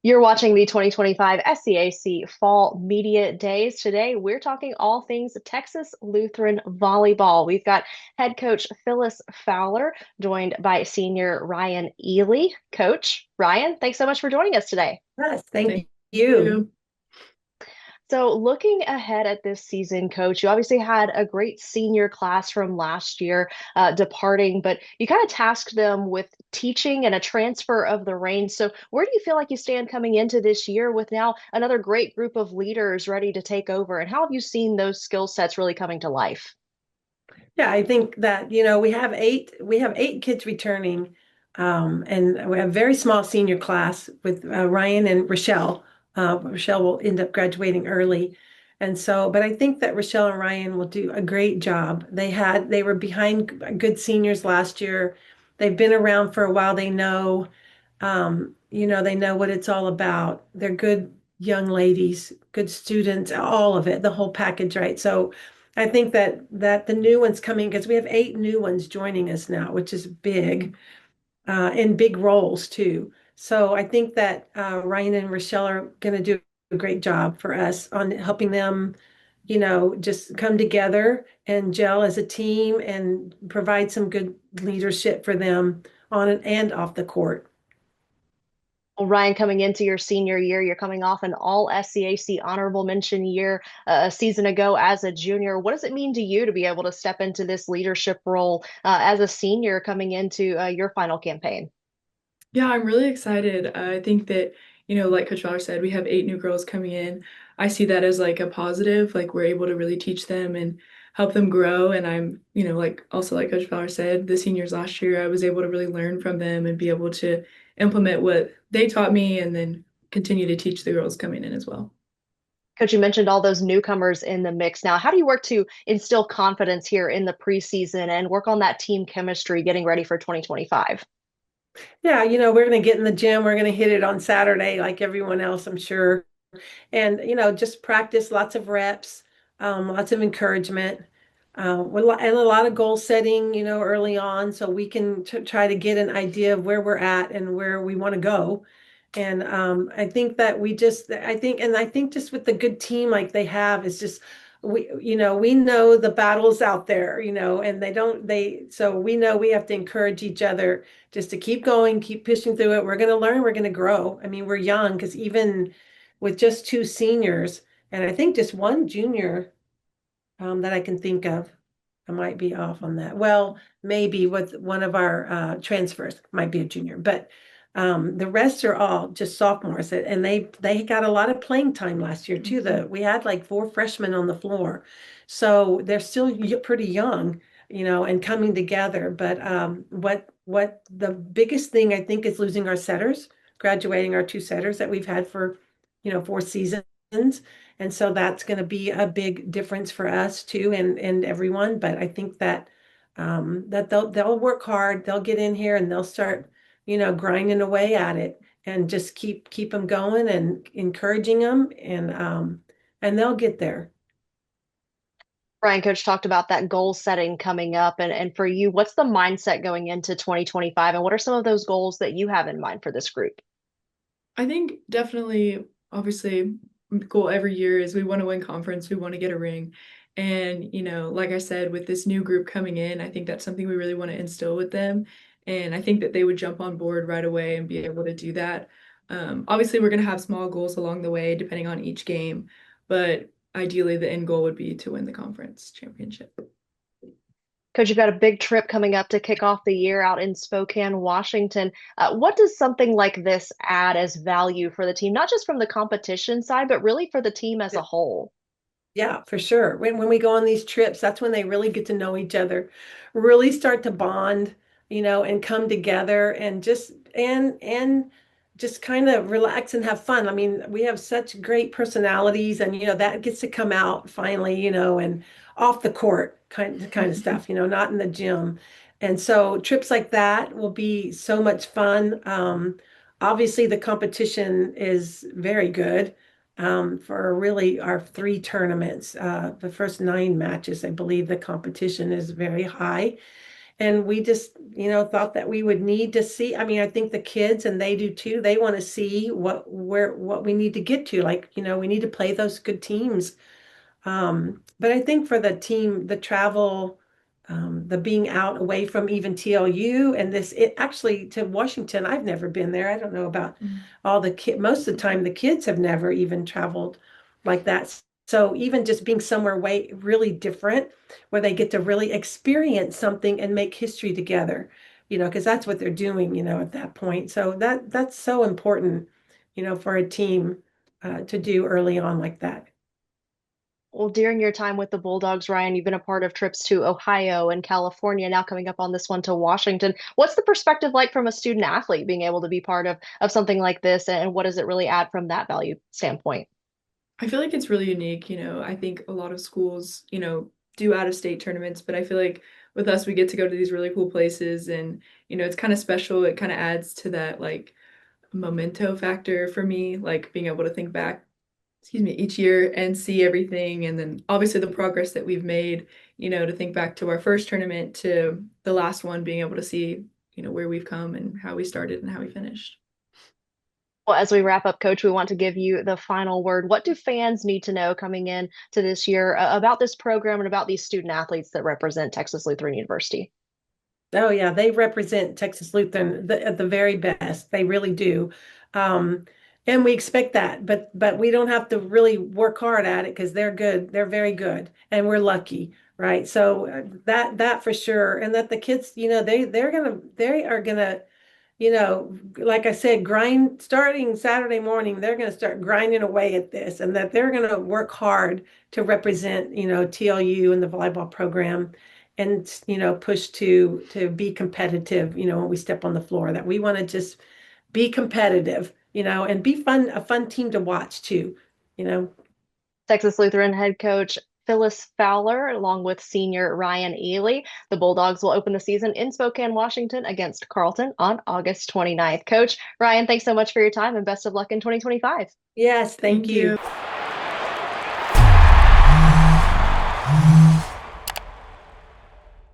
You're watching the 2025 SCAC Fall Media Days. Today, we're talking all things Texas Lutheran volleyball. We've got head coach Phyllis Fowler, joined by senior Ryann Ely. Coach Ryan, thanks so much for joining us today. Yes, thank Thank you. you. So, looking ahead at this season, Coach, you obviously had a great senior class from last year departing, but you kind of tasked them with teaching and a transfer of the reins. So, where do you feel like you stand coming into this year with now another great group of leaders ready to take over? And how have you seen those skill sets really coming to life? Yeah, I think that, we have eight kids returning, and we have a very small senior class with Ryan and Rochelle. Rochelle will end up graduating early. And so, but I think that Rochelle and Ryan will do a great job. They were behind good seniors last year. They've been around for a while. They know what it's all about. They're good young ladies, good students, all of it, the whole package, right? So I think that the new ones coming, because we have eight new ones joining us now, which is big, in big roles too. So I think that Ryan and Rochelle are going to do a great job for us on helping them, just come together and gel as a team and provide some good leadership for them on and off the court. Well, Ryan, coming into your senior year, you're coming off an all SCAC honorable mention year a season ago as a junior. What does it mean to you to be able to step into this leadership role as a senior coming into your final campaign? Yeah, I'm really excited. I think that, like Coach Fowler said, we have eight new girls coming in. I see that as like a positive, like we're able to really teach them and help them grow. And I'm, like also like Coach Fowler said, the seniors last year, I was able to really learn from them and be able to implement what they taught me and then continue to teach the girls coming in as well. Coach, you mentioned all those newcomers in the mix now. How do you work to instill confidence here in the preseason and work on that team chemistry getting ready for 2025? Yeah, we're going to get in the gym. We're going to hit it on Saturday like everyone else, I'm sure. And, just practice lots of reps, lots of encouragement, and a lot of goal setting, early on so we can try to get an idea of where we're at and where we want to go. And I think that I think just with the good team like they have, it's just we know the battles out there, and so we know we have to encourage each other just to keep going, keep pushing through it. We're going to learn, we're going to grow. I mean, we're young because even with just two seniors and I think just one junior that I can think of. I might be off on that. Well, maybe with one of our transfers might be a junior, but the rest are all just sophomores, and they got a lot of playing time last year too. We had like four freshmen on the floor, so they're still pretty young, and coming together. But what the biggest thing I think is losing our setters, graduating our two setters that we've had for 4 seasons. And so that's going to be a big difference for us too, and everyone. But I think that they'll work hard. They'll get in here and they'll start, grinding away at it, and just keep them going and encouraging them, and they'll get there. Brian, Coach talked about that goal setting coming up. And for you, what's the mindset going into 2025? And what are some of those goals that you have in mind for this group? I think definitely, obviously, goal every year is we want to win conference, we want to get a ring. And, like I said, with this new group coming in, I think that's something we really want to instill with them. And I think that they would jump on board right away and be able to do that. Obviously, we're going to have small goals along the way, depending on each game, but ideally, the end goal would be to win the conference championship. Coach, you've got a big trip coming up to kick off the year out in Spokane, Washington. What does something like this add as value for the team, not just from the competition side, but really for the team as a whole? Yeah, for sure. When we go on these trips, that's when they really get to know each other, really start to bond, and come together and just kind of relax and have fun. I mean, we have such great personalities, and that gets to come out finally, and off the court kind of stuff, not in the gym. And so trips like that will be so much fun. Obviously the competition is very good for really our three tournaments. The first 9 matches, I believe the competition is very high. And we just, thought that we would need to see. I mean, I think the kids, and they do too, they want to see what we need to get to. Like, we need to play those good teams. But I think for the team, the travel, the being out away from even TLU and it actually to Washington, I've never been there. I don't know about Mm. all the kid. Most of the time, the kids have never even traveled like that. So even just being somewhere way really different, where they get to really experience something and make history together, because that's what they're doing, at that point. So that's so important, for a team to do early on like that. Well, during your time with the Bulldogs, Ryann, you've been a part of trips to Ohio and California, now coming up on this one to Washington. What's the perspective like from a student athlete being able to be part of something like this, and what does it really add from that value standpoint? I feel like it's really unique, I think a lot of schools, do out of state tournaments, but I feel like with us we get to go to these really cool places and it's kind of special. It kind of adds to that like memento factor for me, like being able to think back, excuse me, each year and see everything and then obviously the progress that we've made, to think back to our first tournament to the last one, being able to see, where we've come and how we started and how we finished. Well, as we wrap up, Coach, we want to give you the final word. What do fans need to know coming in to this year about this program and about these student athletes that represent Texas Lutheran University? Oh yeah, they represent Texas Lutheran at the very best. They really do. Um, and we expect that, but we don't have to really work hard at it because they're good. They're very good, and we're lucky, right? So that for sure. And that the kids, they are gonna, like I said, grind starting Saturday morning. They're gonna start grinding away at this, and that they're gonna work hard to represent, TLU and the volleyball program and push to be competitive when we step on the floor, that we want to just be competitive, and be a fun team to watch too, you know Texas Lutheran head coach Phyllis Fowler, along with senior Ryann Ely. The Bulldogs will open the season in Spokane, Washington against Carleton on August 29th. Coach Ryann, thanks so much for your time and best of luck in 2025. Yes, thank Thank you. you.